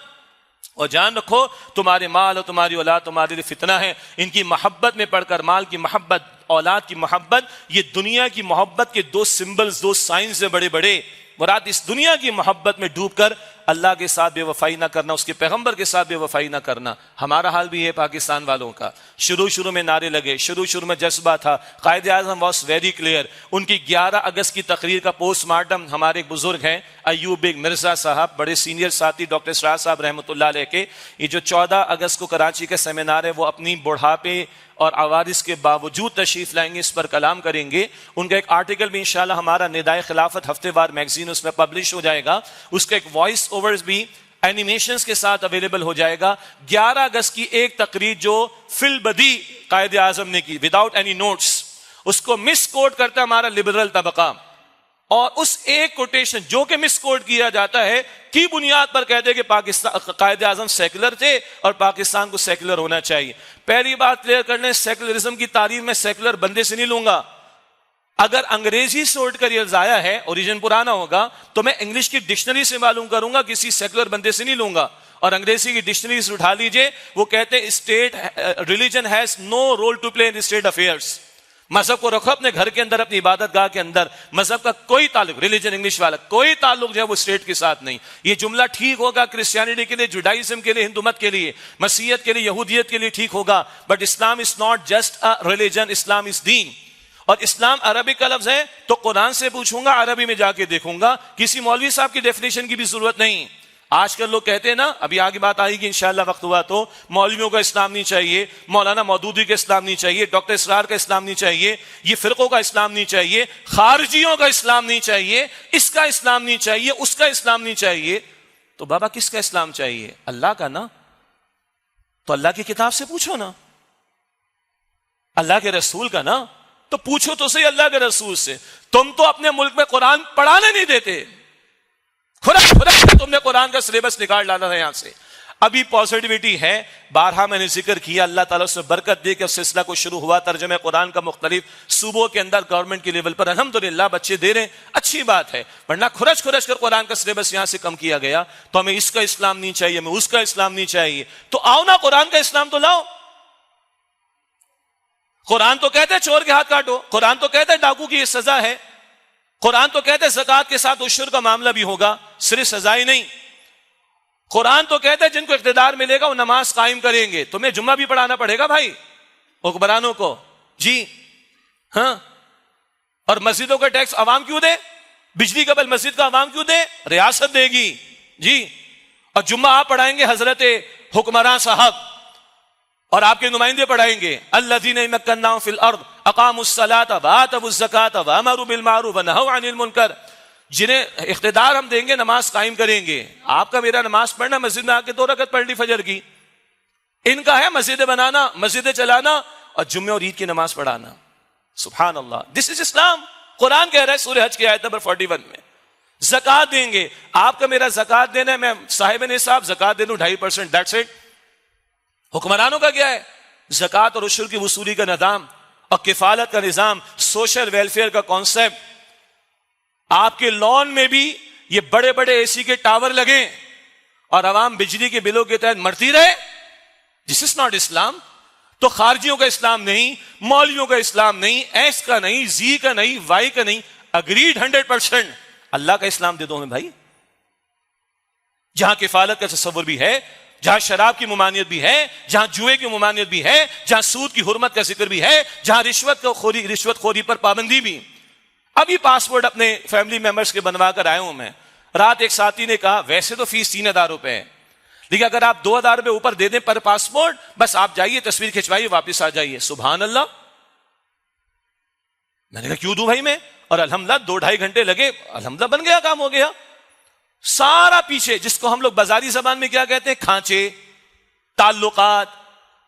اور جان رکھو تمہارے مال اور تمہاری اولاد تمہارے لیے فتنہ ہے۔ ان کی محبت میں پڑھ کر، مال کی محبت، اولاد کی محبت، یہ دنیا کی محبت کے 2 سمبلز، 2 سائنز ہیں بڑے بڑے۔ مراد اس دنیا کی محبت میں ڈوب کر اللہ کے ساتھ بے وفائی نہ کرنا، اس کے پیغمبر کے ساتھ بے وفائی نہ کرنا۔ ہمارا حال بھی ہے پاکستان والوں کا، شروع میں نعرے لگے، شروع میں جذبہ تھا، Quaid Azam was very clear. ان کی 11 اگست کی تقریر کا پوسٹ مارٹم ہمارے ایک بزرگ ہیں ایوب بیگ مرزا صاحب، بڑے سینئر ساتھی ڈاکٹر اسرار صاحب رحمۃ اللہ علیہ کے، یہ جو 14 اگست کو کراچی کا سیمینار ہے وہ اپنی بڑھاپے اور عوارض کے باوجود تشریف لائیں گے، اس پر کلام کریں گے. ان کا ایک آرٹیکل بھی انشاءاللہ ہمارا ندائے خلافت ہفتے وار میگزین اس میں پبلش ہو جائے گا. اس کا ایک وائس اوورز بھی اینیمیشنز کے ساتھ اویلیبل ہو جائے گا. 11 اگست کی ایک تقریر جو فی البدی قائد اعظم نے کی وداؤٹ اینی نوٹس، اس کو مس کوٹ کرتا ہے ہمارا لبرل طبقہ، اور اس ایک کوٹیشن جو کہ مس کوٹ کیا جاتا ہے کی بنیاد پر کہتے ہیں کہ پاکستان قائد اعظم سیکولر تھے اور پاکستان کو سیکولر ہونا چاہیے. پہلی بات کلیئر کرنے، سیکولرزم کی تعریف میں سیکولر بندے سے نہیں لوں گا. اگر انگریزی سے اٹھ کر یہ ضائع ہے، اوریجن پرانا ہوگا، تو میں انگلش کی ڈکشنری سے معلوم کروں گا، کسی سیکولر بندے سے نہیں لوں گا. اور انگریزی کی ڈکشنری سے اٹھا لیجئے، وہ کہتے ہیں state religion has no role to play in state affairs. مذہب کو رکھو اپنے گھر کے اندر، اپنی عبادت گاہ کے اندر. مذہب کا کوئی تعلق، ریلیجن انگلش والا کوئی تعلق جو ہے وہ اسٹیٹ کے ساتھ نہیں. یہ جملہ ٹھیک ہوگا کرسچینٹی کے لیے، جوڈائزم کے لیے، ہندو مت کے لیے، مسیحیت کے لیے، یہودیت کے لیے ٹھیک ہوگا، but Islam is not just a religion, Islam is دین. اور اسلام عربی کا لفظ ہے تو قرآن سے پوچھوں گا، عربی میں جا کے دیکھوں گا، کسی مولوی صاحب کی ڈیفینیشن کی بھی ضرورت نہیں. آج کل لوگ کہتے ہیں نا، ابھی آگے بات آئے گی انشاءاللہ وقت ہوا تو، مولویوں کا اسلام نہیں چاہیے، مولانا مودودی کا اسلام نہیں چاہیے، ڈاکٹر اسرار کا اسلام نہیں چاہیے، یہ فرقوں کا اسلام نہیں چاہیے، خارجیوں کا اسلام نہیں چاہیے، اس کا اسلام نہیں چاہیے، اس کا اسلام نہیں چاہیے. تو بابا کس کا اسلام چاہیے؟ اللہ کا نا. تو اللہ کی کتاب سے پوچھو نا، اللہ کے رسول کا نا. تو پوچھو تو صحیح اللہ کے رسول سے. تم تو اپنے ملک میں قرآن پڑھانے نہیں دیتے، تم نے قرآن کا سلیبس نکال ڈالا تھا یہاں سے. ابھی پازیٹیوٹی ہے، بارہا میں نے ذکر کیا، اللہ تعالیٰ سے برکت دے کے اس سلسلہ کو شروع ہوا. ترجمہ قرآن کا مختلف صوبوں کے اندر گورنمنٹ کے لیول پر الحمدللہ بچے دے رہے ہیں، اچھی بات ہے. ورنہ کھرچ کر قرآن کا سلیبس یہاں سے کم کیا گیا. تو ہمیں اس کا اسلام نہیں چاہیے، ہمیں اس کا اسلام نہیں چاہیے. تو آؤ نا، قرآن کا اسلام تو لاؤ. قرآن تو کہتے ہیں چور کے ہاتھ کاٹو، قرآن تو کہتے ہیں ڈاکو کی یہ سزا ہے، قرآن تو کہتے ہیں زکوٰۃ کے ساتھ عشر کا معاملہ بھی ہوگا، صرف سزا ہی نہیں. قرآن تو کہتے ہیں جن کو اقتدار ملے گا وہ نماز قائم کریں گے. تمہیں جمعہ بھی پڑھانا پڑے گا بھائی حکمرانوں کو. جی ہاں. اور مسجدوں کا ٹیکس عوام کیوں دے؟ بجلی کا بل مسجد کا عوام کیوں دے؟ ریاست دے گی. جی. اور جمعہ آپ پڑھائیں گے حضرت حکمراں صاحب، اور آپ کے نمائندے پڑھائیں گے الذین مکناہم فی الارض اقاموا الصلاۃ وآتوا الزکاۃ وامروا بالمعروف ونہوا عن المنکر. جنہیں اقتدار ہم دیں گے نماز قائم کریں گے. آپ کا میرا نماز پڑھنا، مسجد میں آ کے 2 رکعت پڑھ لی فجر کی. ان کا ہے مسجدیں بنانا، مسجدیں چلانا، اور جمعہ اور عید کی نماز پڑھانا. سبحان اللہ، دس از اسلام. قرآن کہہ رہا ہے سورہ حج کی آیت نمبر 41 میں زکوٰۃ دیں گے. آپ کا میرا زکوٰۃ دینا ہے، میں صاحب نصاب زکوٰۃ دے دوں 2.5%، دیٹس اٹ. حکمرانوں کا کیا ہے؟ زکوٰۃ اور عشر کی وصولی کا نظام اور کفالت کا نظام، سوشل ویلفیئر کا کانسیپٹ. آپ کے لان میں بھی یہ بڑے بڑے اے سی کے ٹاور لگیں اور عوام بجلی کے بلوں کے تحت مرتی رہے. دس از ناٹ اسلام. تو خارجیوں کا اسلام نہیں، مولویوں کا اسلام نہیں، ایس کا نہیں، زی کا نہیں، وائی کا نہیں. اگریڈ 100%. اللہ کا اسلام دے دو ہمیں بھائی، جہاں کفالت کا تصور بھی ہے، جہاں شراب کی ممانعت بھی ہے، جہاں جوئے کی ممانعت بھی ہے، جہاں سود کی حرمت کا ذکر بھی ہے، جہاں رشوت خوری پر پابندی بھی. ابھی پاسپورٹ اپنے فیملی ممبرز کے بنوا کر آیا ہوں میں. رات ایک ساتھی نے کہا ویسے تو فیس 3000 روپے ہے، لیکن اگر آپ 2000 روپے اوپر دے دیں پر پاسپورٹ، بس آپ جائیے تصویر کھنچوائیے واپس آ جائیے. سبحان اللہ. میں نے کہا کیوں دوں بھائی میں؟ اور الحمدللہ 2-2.5 گھنٹے لگے، الحمدللہ بن گیا، کام ہو گیا. سارا پیچھے جس کو ہم لوگ بازاری زبان میں کیا کہتے ہیں، کھانچے، تعلقات،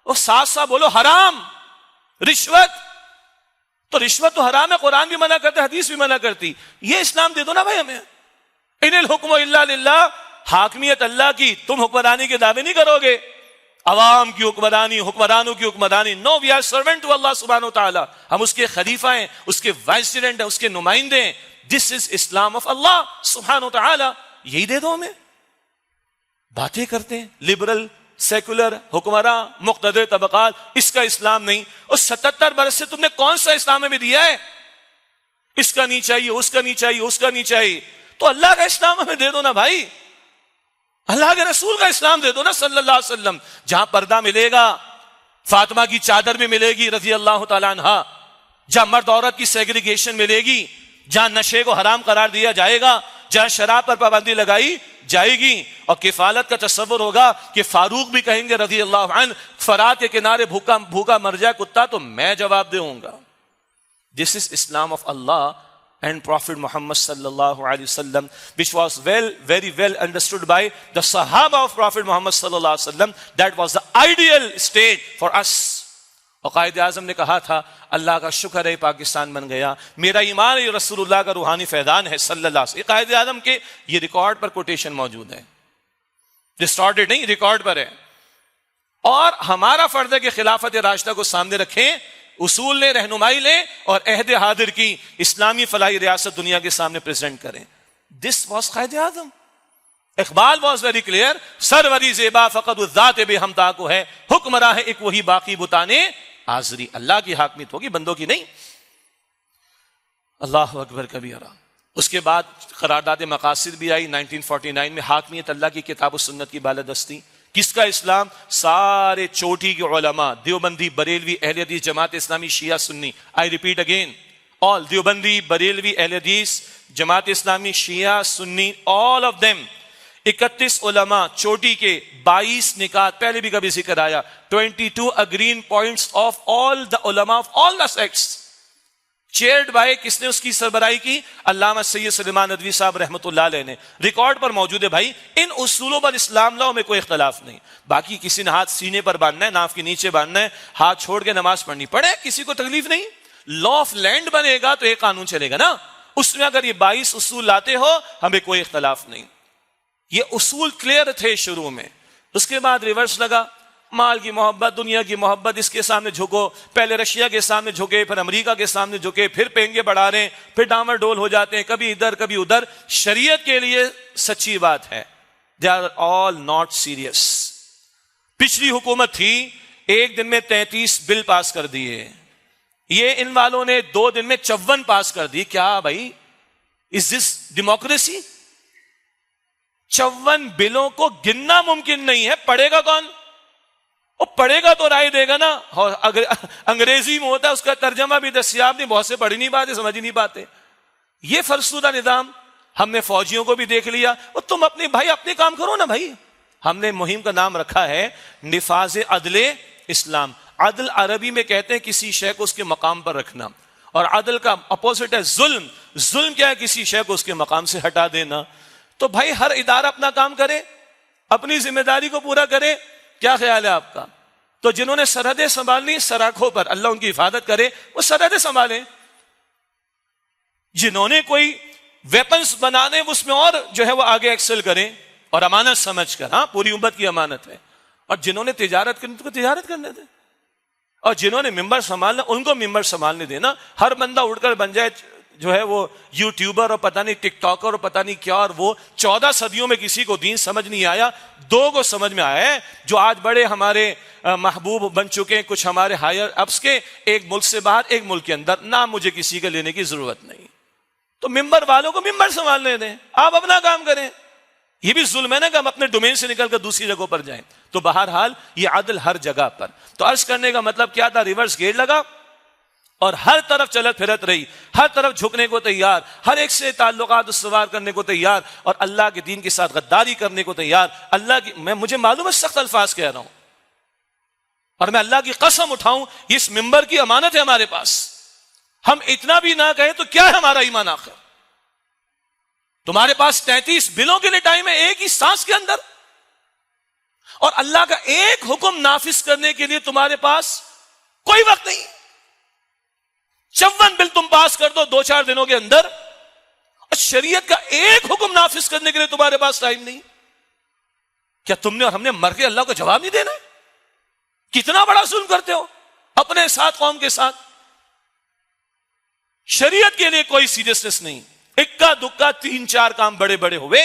وہ ساتھ بولو حرام، رشوت. تو رشوت تو حرام ہے، قرآن بھی منع کرتا ہے، حدیث بھی منع کرتی. یہ اسلام دے دو نا بھائی ہمیں. ان الحکم الا للہ، حاکمیت اللہ کی. تم حکمرانی کے دعوے نہیں کرو گے، عوام کی حکمرانی، حکمرانوں کی حکمرانی. نو، وی آر سرونٹ ٹو اللہ سبحانہ وتعالی. ہم اس کے خلیفہ ہیں، اس کے وائسریڈنٹ ہیں، اس کے نمائندے ہیں. دس از اسلام آف اللہ سبحانہ وتعالی. یہی دے دو ہمیں. باتیں کرتے ہیں لبرل، سیکولر، حکمراں، مقتدر طبقات، اس کا اسلام نہیں. اور 77 برس سے تم نے کون سا اسلام ہمیں دیا ہے؟ اس کا نہیں چاہیے، اس کا نہیں چاہیے، اس کا نہیں چاہیے. تو اللہ کا اسلام ہمیں دے دو نا بھائی، اللہ کے رسول کا اسلام دے دو نا صلی اللہ علیہ وسلم. جہاں پردہ ملے گا، فاطمہ کی چادر بھی ملے گی رضی اللہ تعالیٰ عنہا. جہاں مرد عورت کی سیگریگیشن ملے گی، جہاں نشے کو حرام قرار دیا جائے گا، جہاں شراب پر پابندی لگائی جائے گی اور کفالت کا تصور ہوگا کہ فاروق بھی کہیں گے رضی اللہ عنہ فرات کے کنارے بھوکا مر جائے کتا تو میں جواب دوں گا. This is Islam of Allah and Prophet Muhammad sallallahu alaihi wasallam, which was very well understood by the Sahaba of Prophet Muhammad sallallahu alaihi wasallam. That was the ideal state for us. اور قائد اعظم نے کہا تھا اللہ کا شکر ہے پاکستان بن گیا, میرا ایمان ہے رسول اللہ کا روحانی فیضان ہے صلی اللہ علیہ وسلم. قائد اعظم کے یہ ریکارڈ پر کوٹیشن موجود ہے, ڈسٹارٹڈ نہیں, ریکارڈ پر ہے. اور ہمارا فرض ہے کہ خلافت راشدہ کو سامنے رکھیں, اصول لیں, رہنمائی لیں اور عہد حاضر کی اسلامی فلاحی ریاست دنیا کے سامنے پریزنٹ کریں. This was Quaid Azam. Iqbal was very clear, سروری زیبا فقط الذات بے ہمتا کو ہے, حکمراں ہے ایک وہی باقی بتانے حاضری. اللہ کی حاکمیت ہوگی, بندوں کی نہیں. اللہ اکبر کبیرہ. اس کے بعد قرارداد مقاصد بھی آئی 1949 میں, حاکمیت اللہ کی کتاب و سنت کی بالادستی. کس کا اسلام؟ سارے چوٹی کے علماء, Deobandi, Barelvi, Ahl Hadith, Jamaat Islami, Shia, Sunni. I repeat again, all Deobandi, Barelvi, Ahl Hadith, Jamaat Islami, Shia, Sunni, all of them. 31 علماء چوٹی کے, 22 نکات, پہلے بھی کبھی ذکر آیا, 22 agreeing points of all the ulama of all the sects, chaired by, کس نے اس کی سربراہی کی؟ علامہ سید سلیمان ندوی صاحب رحمۃ اللہ علیہ نے. ریکارڈ پر موجود ہے بھائی. ان اصولوں پر اسلام لاؤ میں کوئی اختلاف نہیں. باقی کسی نے ہاتھ سینے پر باندھنا ہے, ناف کے نیچے باندھنا ہے, ہاتھ چھوڑ کے نماز پڑھنی پڑے, کسی کو تکلیف نہیں. لا آف لینڈ بنے گا تو ایک قانون چلے گا نا, اس میں اگر یہ 22 اصول لاتے ہو ہمیں کوئی اختلاف نہیں. یہ اصول کلیئر تھے شروع میں. اس کے بعد ریورس لگا, مال کی محبت, دنیا کی محبت, اس کے سامنے جھکو. پہلے رشیا کے سامنے جھکے, پھر امریکہ کے سامنے جھکے, پھر پینگے بڑھا رہے ہیں, پھر ڈامر ڈول ہو جاتے ہیں, کبھی ادھر کبھی ادھر. شریعت کے لیے سچی بات ہے, they are all not serious. پچھلی حکومت تھی, ایک دن میں 33 بل پاس کر دیے. یہ ان والوں نے 2 دن میں 54 پاس کر دی. کیا بھائی, is this democracy؟ 54 بلوں کو گننا ممکن نہیں ہے. پڑھے گا کون؟ وہ پڑھے گا تو رائے دے گا نا. انگریزی میں ہوتا ہے, اس کا ترجمہ بھی دستیاب نہیں, بہت سے پڑھ نہیں پاتے, سمجھ نہیں پاتے. یہ فرسودہ نظام. ہم نے فوجیوں کو بھی دیکھ لیا, وہ تم اپنے بھائی اپنے کام کرو نا بھائی. ہم نے مہم کا نام رکھا ہے نفاذ عدل اسلام. عدل عربی میں کہتے ہیں کسی شے کو اس کے مقام پر رکھنا, اور عدل کا اپوزٹ ہے ظلم. ظلم کیا ہے؟ کسی شے کو اس کے مقام سے ہٹا دینا. تو بھائی ہر ادارہ اپنا کام کرے, اپنی ذمہ داری کو پورا کرے. کیا خیال ہے آپ کا؟ تو جنہوں نے سرحدیں سنبھالنی سراخوں پر, اللہ ان کی حفاظت کرے, وہ سرحدیں سنبھالیں. جنہوں نے کوئی ویپنز بنانے, اس میں اور جو ہے وہ آگے ایکسل کریں, اور امانت سمجھ کر. ہاں, پوری امت کی امانت ہے. اور جنہوں نے تجارت کرنی تو تجارت کرنے دیں, اور جنہوں نے ممبر سنبھالنا ان کو ممبر سنبھالنے دینا. ہر بندہ اٹھ کر بن جائے جو ہے وہ یوٹیوبر اور پتہ نہیں ٹک ٹاکر اور پتہ نہیں کیا. اور وہ 14 صدیوں میں کسی کو دین سمجھ نہیں آیا, 2 کو سمجھ میں آیا ہے جو آج بڑے ہمارے محبوب بن چکے ہیں, کچھ ہمارے ہائر اپس کے, ایک ملک سے باہر ایک ملک کے اندر. نام مجھے کسی کا لینے کی ضرورت نہیں. تو ممبر والوں کو ممبر سنبھالنے دیں, آپ اپنا کام کریں. یہ بھی ظلم ہے نا کہ ہم اپنے ڈومین سے نکل کر دوسری جگہوں پر جائیں. تو بہرحال یہ عدل ہر جگہ پر. تو عرض کرنے کا مطلب کیا تھا؟ ریورس گیئر لگا اور ہر طرف چلت پھرت رہی, ہر طرف جھکنے کو تیار, ہر ایک سے تعلقات استوار کرنے کو تیار, اور اللہ کے دین کے ساتھ غداری کرنے کو تیار. اللہ کی مجھے معلوم ہے سخت الفاظ کہہ رہا ہوں, اور میں اللہ کی قسم اٹھاؤں یہ اس ممبر کی امانت ہے ہمارے پاس. ہم اتنا بھی نہ کہیں تو کیا ہے ہمارا ایمان آخر؟ تمہارے پاس 33 بلوں کے لیے ٹائم ہے ایک ہی سانس کے اندر, اور اللہ کا ایک حکم نافذ کرنے کے لیے تمہارے پاس کوئی وقت نہیں. 54 بل تم پاس کر دو 2-4 دنوں کے اندر, اور شریعت کا ایک حکم نافذ کرنے کے لیے تمہارے پاس ٹائم نہیں. کیا تم نے اور ہم نے مر کے اللہ کو جواب نہیں دینا؟ کتنا بڑا ظلم کرتے ہو اپنے ساتھ, قوم کے ساتھ. شریعت کے لیے کوئی سیریسنس نہیں. اکا دکا 3-4 کام بڑے بڑے ہوئے.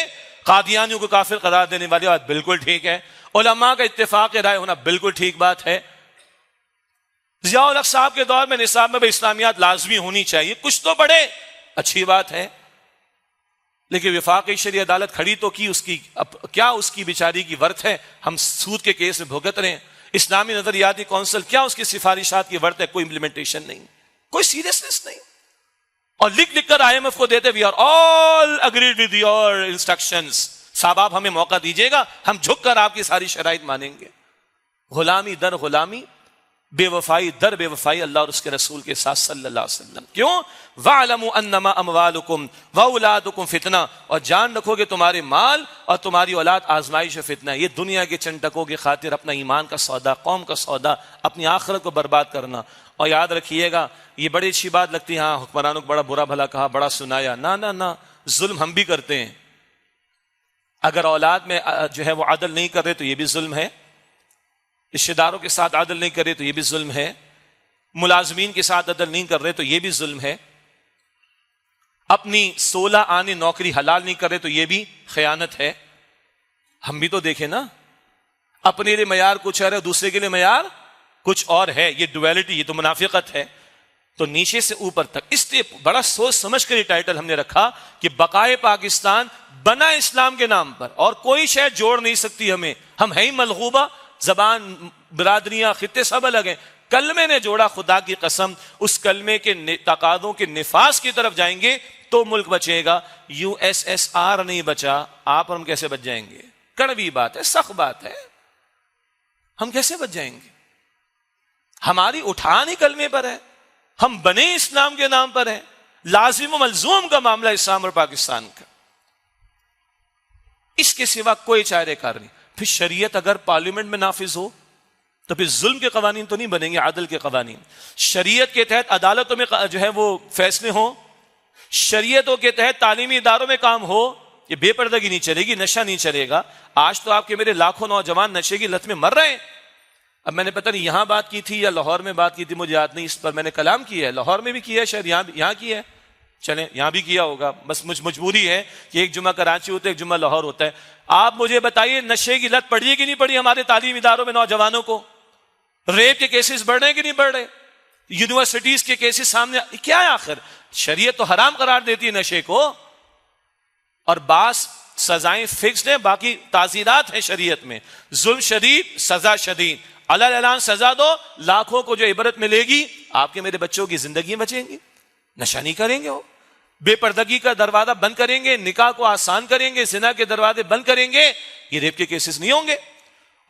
قادیانیوں کو کافر قرار دینے والی بات بالکل ٹھیک ہے, علماء کا اتفاق رائے ہونا بالکل ٹھیک بات ہے. ضیاء الحق صاحب کے دور میں نصاب میں اسلامیات لازمی ہونی چاہیے, کچھ تو پڑھے, اچھی بات ہے. لیکن وفاقی شرعی عدالت کھڑی تو کی, اس کی کیا اس کی بیچاری کی ورت ہے؟ ہم سود کے کیس میں بھگت رہے ہیں. اسلامی نظریاتی کونسل کیا اس کی سفارشات کی ورت ہے؟ کوئی امپلیمنٹیشن نہیں, کوئی سیریسنس نہیں. اور لکھ لکھ کر IMF کو دیتے, we are all agreed with your instructions. صاحب آپ ہمیں موقع دیجیے گا، ہم جھک کر آپ کی ساری شرائط مانیں گے۔ غلامی در غلامی، بے وفائی در بے وفائی اللہ اور اس کے رسول کے ساتھ صلی اللہ علیہ وسلم۔ کیوں؟ وَاعْلَمُوا أَنَّمَا أَمْوَالُكُمْ وَأَوْلَادُكُمْ فِتْنَةٌ، اور جان رکھو کہ تمہارے مال اور تمہاری اولاد آزمائش و فتنہ ہے۔ یہ دنیا کے چنٹکوں کی خاطر اپنا ایمان کا سودا، قوم کا سودا، اپنی آخرت کو برباد کرنا۔ اور یاد رکھیے گا، یہ بڑی اچھی بات لگتی ہے، ہاں حکمرانوں کو بڑا برا بھلا کہا، بڑا سنایا، نہ، ظلم ہم بھی کرتے ہیں۔ اگر اولاد میں جو ہے وہ عدل نہیں کر رہے تو یہ بھی ظلم ہے، رشتہ داروں کے ساتھ عدل نہیں کر رہے تو یہ بھی ظلم ہے، ملازمین کے ساتھ عدل نہیں کر رہے تو یہ بھی ظلم ہے، اپنی 16 آنے نوکری حلال نہیں کر رہے تو یہ بھی خیانت ہے۔ ہم بھی تو دیکھیں نا، اپنے لیے معیار کچھ ہے، دوسرے کے لیے معیار کچھ اور ہے، یہ ڈویلٹی، یہ تو منافقت ہے۔ تو نیچے سے اوپر تک اس لیے بڑا سوچ سمجھ کر یہ ٹائٹل ہم نے رکھا کہ بقائے پاکستان بنا اسلام کے نام پر، اور کوئی شے جوڑ نہیں سکتی ہمیں، ہم ہیں ہی ملغوبہ، زبان، برادریاں، خطے سب الگ ہیں۔ کلمے نے جوڑا، خدا کی قسم اس کلمے کے تقاضوں کے نفاذ کی طرف جائیں گے تو ملک بچے گا۔ USSR نہیں بچا، آپ اور ہم کیسے بچ جائیں گے؟ کڑوی بات ہے، سخت بات ہے، ہم کیسے بچ جائیں گے؟ ہماری اٹھان ہی کلمے پر ہے، ہم بنے اسلام کے نام پر ہیں، لازم و ملزوم کا معاملہ اسلام اور پاکستان کا، اس کے سوا کوئی چارہ کار نہیں۔ پھر شریعت اگر پارلیمنٹ میں نافذ ہو تو پھر ظلم کے قوانین تو نہیں بنیں گے، عدل کے قوانین۔ شریعت کے تحت عدالتوں میں جو ہے وہ فیصلے ہوں، شریعتوں کے تحت تعلیمی اداروں میں کام ہو، یہ بے پردگی نہیں چلے گی، نشہ نہیں چلے گا۔ آج تو آپ کے میرے لاکھوں نوجوان نشے کی لت میں مر رہے ہیں۔ اب میں نے پتہ نہیں یہاں بات کی تھی یا لاہور میں بات کی تھی، مجھے یاد نہیں، اس پر میں نے کلام کیا ہے، لاہور میں بھی کیا ہے، شاید یہاں کیا ہے، چلیں یہاں بھی کیا ہوگا، بس مجبوری ہے کہ ایک جمعہ کراچی ہوتا ہے، ایک جمعہ لاہور ہوتا ہے۔ آپ مجھے بتائیے نشے کی لت پڑی ہے کہ نہیں پڑی ہمارے تعلیمی اداروں میں نوجوانوں کو؟ ریپ کے کیسز بڑھ رہے ہیں کہ نہیں بڑھ رہے؟ یونیورسٹیز کے کیسز سامنے، کیا ہے آخر؟ شریعت تو حرام قرار دیتی ہے نشے کو، اور بعض سزائیں فکسڈ ہیں، باقی تعزیرات ہیں شریعت میں۔ ظلم شدید، سزا شدید، علل اعلان سزا دو، لاکھوں کو جو عبرت ملے گی، آپ کے میرے بچوں کی زندگی بچیں گی۔ نشہ نہیں کریں گے، وہ بے پردگی کا دروازہ بند کریں گے، نکاح کو آسان کریں گے، زنا کے دروازے بند کریں گے، یہ ریپ کے کیسز نہیں ہوں گے،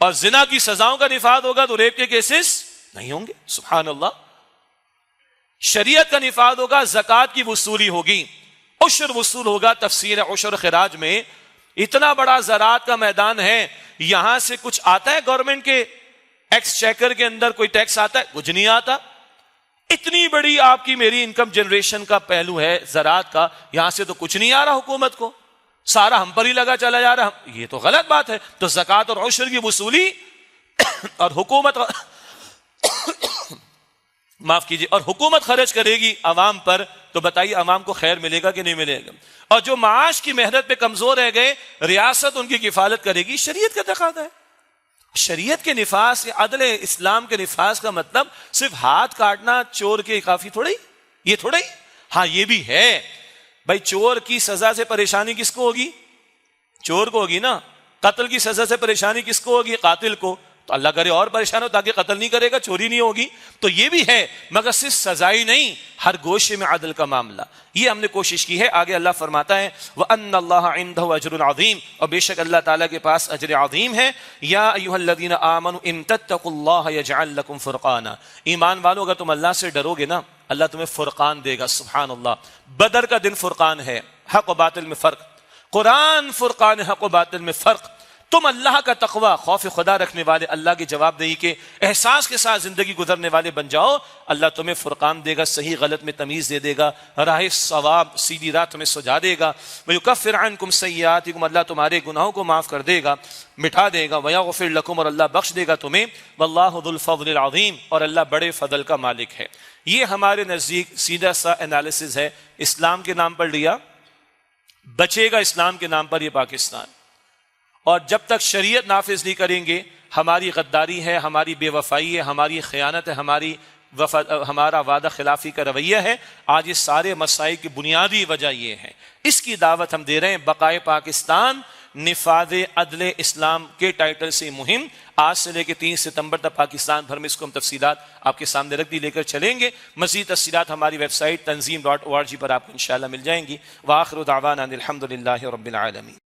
اور زنا کی سزاؤں کا نفاذ ہوگا تو ریپ کے کیسز نہیں ہوں گے۔ سبحان اللہ۔ شریعت کا نفاذ ہوگا، زکوٰۃ کی وصولی ہوگی، عشر وصول ہوگا۔ تفسیر عشر خراج میں اتنا بڑا زراعت کا میدان ہے، یہاں سے کچھ آتا ہے گورنمنٹ کے ایکسچیکر کے اندر، کوئی ٹیکس آتا ہے؟ کچھ نہیں آتا۔ اتنی بڑی آپ کی میری انکم جنریشن کا پہلو ہے زراعت کا، یہاں سے تو کچھ نہیں آ رہا حکومت کو، سارا ہم پر ہی لگا چلا جا رہا۔ یہ تو غلط بات ہے۔ تو زکوٰۃ اور عشر کی وصولی اور حکومت معاف کیجیے، اور حکومت خرچ کرے گی عوام پر، تو بتائیے عوام کو خیر ملے گا کہ نہیں ملے گا؟ اور جو معاش کی محنت پہ کمزور رہ گئے، ریاست ان کی کفالت کرے گی۔ شریعت کا تقاضا ہے۔ شریعت کے نفاذ، عدل اسلام کے نفاذ کا مطلب صرف ہاتھ کاٹنا چور کے کافی تھوڑا ہی، یہ تھوڑا ہی، ہاں یہ بھی ہے بھائی، چور کی سزا سے پریشانی کس کو ہوگی؟ چور کو ہوگی نا۔ قتل کی سزا سے پریشانی کس کو ہوگی؟ قاتل کو۔ تو اللہ کرے اور پریشان ہو تاکہ قتل نہیں کرے گا، چوری نہیں ہوگی۔ تو یہ بھی ہے، مگر صرف سزائی نہیں، ہر گوشے میں عدل کا معاملہ، یہ ہم نے کوشش کی ہے۔ آگے اللہ فرماتا ہے وَأَنَّ اللَّهَ عِندَهُ أَجْرٌ عَظِيمٌ، اور بے شک اللہ تعالیٰ کے پاس اجر عظیم ہے۔ یا ایھا الذین آمنوا ان تتقوا اللہ یجعل لکم فرقانا، ایمان والو اگر تم اللہ سے ڈرو گے نا، اللہ تمہیں فرقان دے گا۔ سبحان اللہ۔ بدر کا دن فرقان ہے، حق و باطل میں فرق۔ قرآن فرقان، حق و باطل میں فرق۔ تم اللہ کا تقوی، خوف خدا رکھنے والے، اللہ کی جواب دہی کے احساس کے ساتھ زندگی گزرنے والے بن جاؤ، اللہ تمہیں فرقان دے گا، صحیح غلط میں تمیز دے دے گا، راہ ثواب سیدھی راہ تمہیں سجا دے گا۔ وَيُكَفِّرْ عَنْكُمْ سَيِّئَاتِكُمْ، اللہ تمہارے گناہوں کو معاف کر دے گا، مٹا دے گا۔ وَيَغْفِرْ لَكُمْ، اور اللہ بخش دے گا تمہیں۔ وَاللَّهُ ذُو الْفَضْلِ الْعَظِيمِ، اور اللہ بڑے فضل کا مالک ہے۔ یہ ہمارے نزدیک سیدھا سا انالیسز ہے۔ اسلام کے نام پر لیا، بچے گا اسلام کے نام پر یہ پاکستان، اور جب تک شریعت نافذ نہیں کریں گے، ہماری غداری ہے، ہماری بے وفائی ہے، ہماری خیانت ہے، ہمارا وعدہ خلافی کا رویہ ہے۔ آج اس سارے مسائل کی بنیادی وجہ یہ ہے۔ اس کی دعوت ہم دے رہے ہیں، بقائے پاکستان نفاذ عدل اسلام کے ٹائٹل سے مہم آج سے لے کے 3 ستمبر تک پاکستان بھر میں اس کو ہم تفصیلات آپ کے سامنے رکھ دی، لے کر چلیں گے۔ مزید تفصیلات ہماری ویب سائٹ tanzeem.org پر آپ کو انشاءاللہ مل جائیں گی۔ وآخر دعوانا الحمد للہ رب العالمین۔